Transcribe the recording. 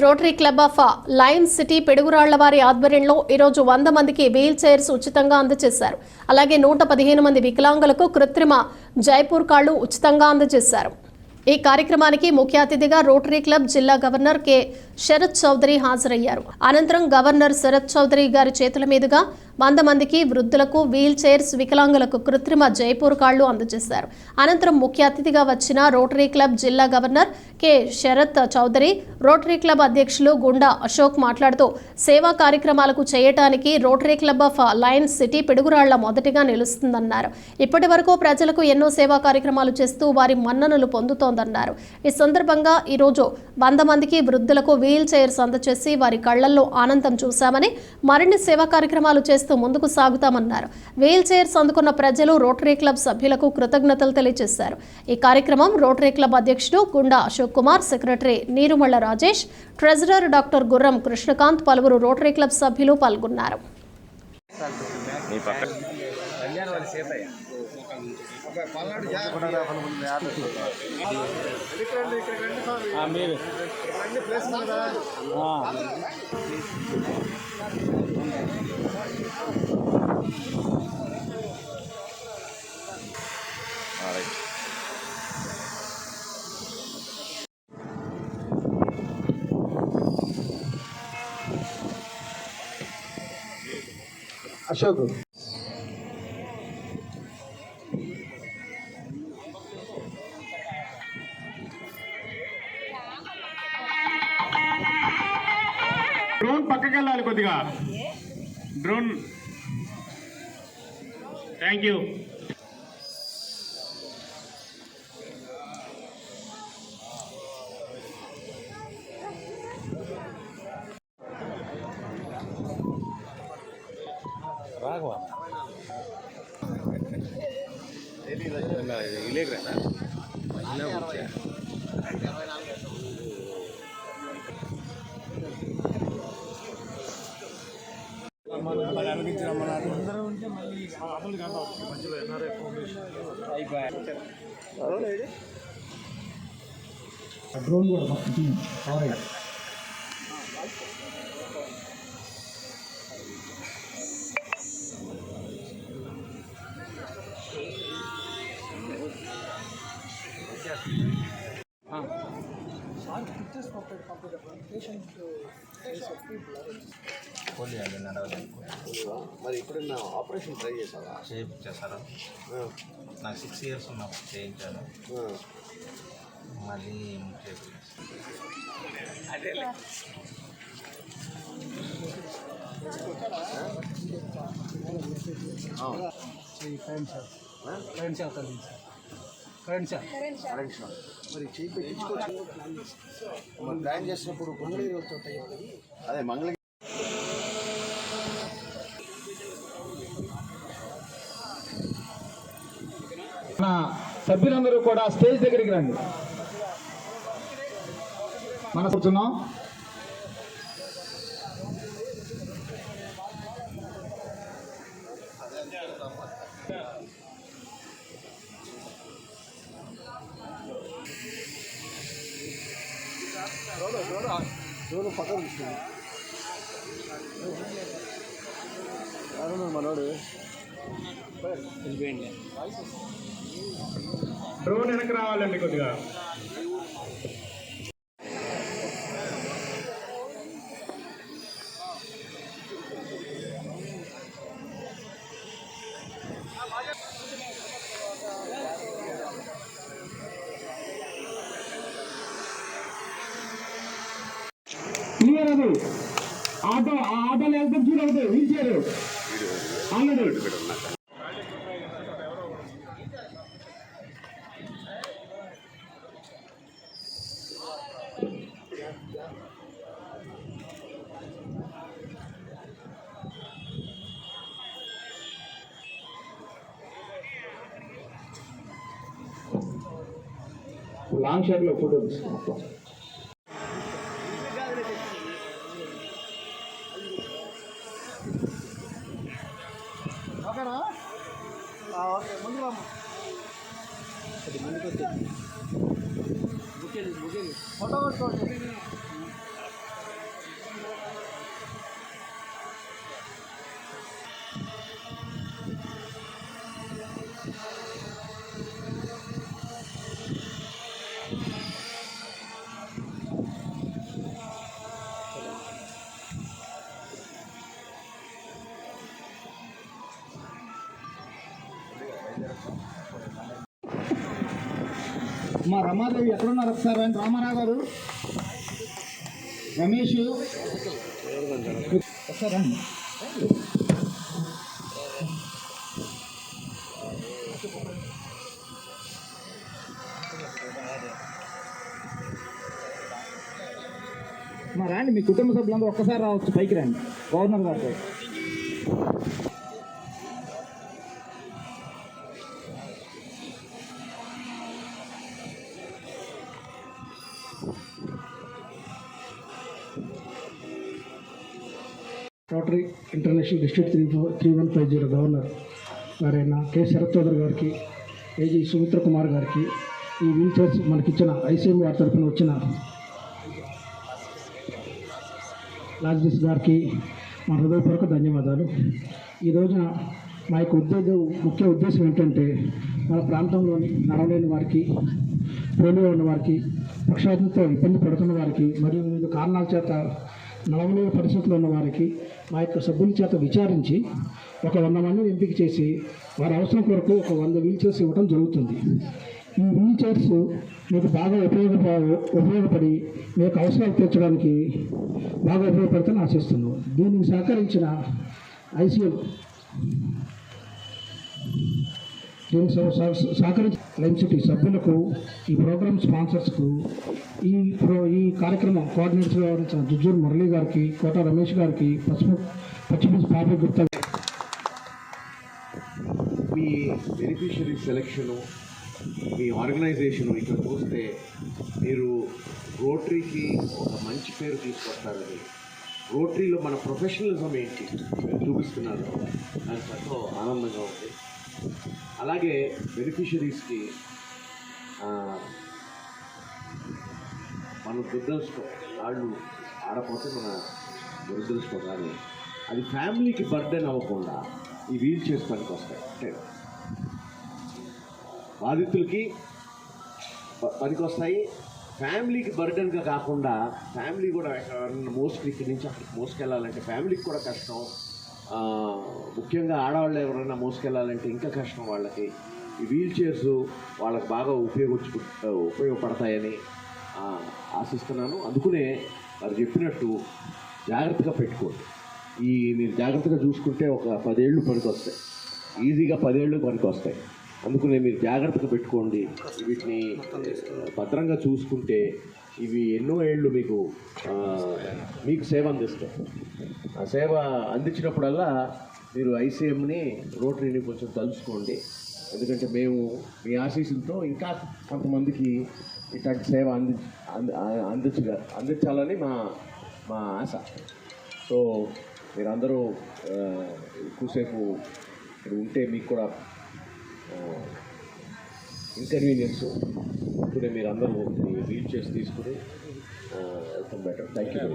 Rotary club of Lions city పిడుగురాళ్లవారి ఆధ్వర్యంలో ఈరోజు 100 మందికి వీల్ చైర్స్ ఉచితంగా అందజేశారు. అలాగే 115 మంది వికలాంగులకు కృత్రిమ జైపూర్ కాళ్లు ఉచితంగా అందజేశారు. ఈ కార్యక్రమానికి ముఖ్య అతిథిగా రోటరీ క్లబ్ జిల్లా గవర్నర్ కె శరత్ చౌదరి హాజరయ్యారు. అనంతరం గవర్నర్ శరత్ చౌదరి గారి చేతుల మీదుగా 100 మందికి వృద్ధులకు వీల్ చైర్స్, వికలాంగులకు కృత్రిమ జైపూర్ కాళ్లు అందజేశారు. అనంతరం ముఖ్య అతిథిగా వచ్చిన రోటరీ క్లబ్ జిల్లా governor K Sharath Chowdary, Rotary Club అధ్యక్షులు గుండా అశోక్ మాట్లాడుతూ సేవా కార్యక్రమాలకు చేయటానికి Rotary club of Lions City Piduguralla మొదటిగా నిలుస్తుందన్నారు. ఇప్పటి వరకు ప్రజలకు ఎన్నో సేవా కార్యక్రమాలు చేస్తూ వారి మన్ననలు పొందుతోందన్నారు. ఈ సందర్భంగా ఈరోజు 100 మందికి వృద్ధులకు వీల్ చైర్స్ అందజేసి వారి కళ్లల్లో ఆనందం చూశామని, మరిన్ని సేవా కార్యక్రమాలు చేస్తూ ముందుకు సాగుతామన్నారు. వీల్ చైర్స్ అందుకున్న ప్రజలు రోటరీ క్లబ్ సభ్యులకు కృతజ్ఞతలు తెలియజేశారు. ఈ కార్యక్రమం రోటరీ క్లబ్ అధ్యక్షుడు Gunda Ashok Kumar, secretary Neerumalla Rajesh, treasurer doctor Gurram Krishnakant, పలువురు రోటరీ క్లబ్ సభ్యులు పాల్గొన్నారు. అశోక్ డ్రోన్ పక్కకి వెళ్ళాలి కొద్దిగా. Drone thank you. Raghava drone కూడా మరి ఎప్పుడన్నా ఆపరేషన్ ట్రై చేశారా? చేశారు. నాకు 6 years ఉన్నప్పుడు చేయించాను. మళ్ళీ మరి చేయి పెట్టించుకోవచ్చు. మరి ప్లాన్ చేసినప్పుడు మంగళగిరి అదే మంగళగిరి మన సభ్యులందరూ కూడా స్టేజ్ దగ్గరికి రండి. మనం కూర్చున్నాం. పక్కన తీసుకుంది మనోడు. డ్రోన్ వెనక్కి రావాలండి కొద్దిగా. క్లియర్ అది. ఆటోలు వెళ్తే చూడవుతుంది wheel chair already. Long shot లో ఫోటో తీసుకున్నాం. ఓకే ముందు ఫోటో కొట్టుకోండి. మా రమాదేవి ఎక్కడున్నారు ఒకసారి రండి. రామారావు గారు, రమేష్ ఒకసారి రండి. మా రండి, మీ కుటుంబ సభ్యులందరూ ఒక్కసారి రావచ్చు, పైకి రండి గవర్నర్ గారితో. రోటరీ ఇంటర్నేషనల్ డిస్ట్రిక్ట్ 3150 గవర్నర్ గారైన కె శరత్ చౌదరి గారికి, ఏజీ సుమిత్ర కుమార్ గారికి, ఈ వీల్ చైర్స్ మనకిచ్చిన ఐసీఎం వారి తరఫున వచ్చిన లాజిస్ గారికి మా హృదయపూర్వక ధన్యవాదాలు. ఈ రోజున మా యొక్క ముఖ్య ఉద్దేశం ఏంటంటే, మన ప్రాంతంలోని నడవలేని వారికి, పోలియో ఉన్న వారికి, పక్షవాతంతో ఇబ్బంది పడుతున్న వారికి, మరియు వివిధ కారణాల చేత నడవలేని పరిస్థితుల్లో ఉన్న వారికి మా యొక్క సభ్యుల చేత విచారించి ఒక 100 మందిని ఎంపిక చేసి వారి అవసరం కొరకు ఒక 100 వీల్ చైర్స్ ఇవ్వడం జరుగుతుంది. ఈ వీల్ చైర్స్ మీకు బాగా ఉపయోగపడి మీ యొక్క అవసరాలు తీర్చడానికి బాగా ఉపయోగపడుతుందని ఆశిస్తున్నాను. దీనికి సహకరించిన ఐసీఎం, దీనికి సహకరించిన లైమ్ సిటీ సభ్యులకు, ఈ ప్రోగ్రామ్ స్పాన్సర్స్కు, ఈ కార్యక్రమం కోఆర్డినేటర్గా వ్యవహరించిన జుజ్జూరు మురళీ గారికి, కోట రమేష్ గారికి, పచ్చిమిర్చి బాబు గుప్తా. మీ బెనిఫిషరీ సెలక్షను, మీ ఆర్గనైజేషను ఇక్కడ చూస్తే మీరు రోటరీకి ఒక మంచి పేరు తీసుకొస్తారని, రోటరీలో మన ప్రొఫెషనలిజం ఏంటి మీరు చూపిస్తున్నారు, నాకు ఎంతో ఆనందంగా ఉంది. అలాగే బెనిఫిషరీస్కి మన దురదృష్టం, వాళ్ళు ఆడపోతే మన దురదృష్టం, కానీ అది ఫ్యామిలీకి బర్డెన్ అవ్వకుండా ఈ వీల్ చైర్స్ పనికి వస్తాయి. అంటే బాధితులకి పనికి వస్తాయి, ఫ్యామిలీకి బర్డెన్గా కాకుండా, ఫ్యామిలీ కూడా మోసుకు ఇక్కడి నుంచి అక్కడికి మోసుకెళ్ళాలంటే ఫ్యామిలీకి కూడా కష్టం, ముఖ్యంగా ఆడవాళ్ళు ఎవరైనా మోసుకెళ్ళాలంటే ఇంకా కష్టం వాళ్ళకి. ఈ వీల్ చైర్స్ వాళ్ళకి బాగా ఉపయోగపడతాయని ఆశిస్తున్నాను. అందుకనే వారు చెప్పినట్టు జాగ్రత్తగా పెట్టుకోండి. మీరు జాగ్రత్తగా చూసుకుంటే ఒక 10 ఏళ్ళు పనికి వస్తాయి, ఈజీగా 10 ఏళ్ళు పనికి వస్తాయి. అందుకనే మీరు జాగ్రత్తగా పెట్టుకోండి. వీటిని భద్రంగా చూసుకుంటే ఇవి ఎన్నో ఏళ్ళు మీకు సేవ అందిస్తాయి. ఆ సేవ అందించినప్పుడల్లా మీరు ఐసీఎంని, రోటరీని కొంచెం తలుచుకోండి. ఎందుకంటే మేము మీ ఆశీస్సులతో ఇంకా కొంతమందికి ఇట్లాంటి సేవ అందించాలని మా ఆశ. సో మీరందరూ ఎక్కువసేపు ఇక్కడ ఉంటే మీకు కూడా ఇన్కన్వీనియన్స్. ఇప్పుడే మీరు అందరూ వీల్ చైర్స్ తీసుకుని వెళ్తాం బెటర్. Thank you.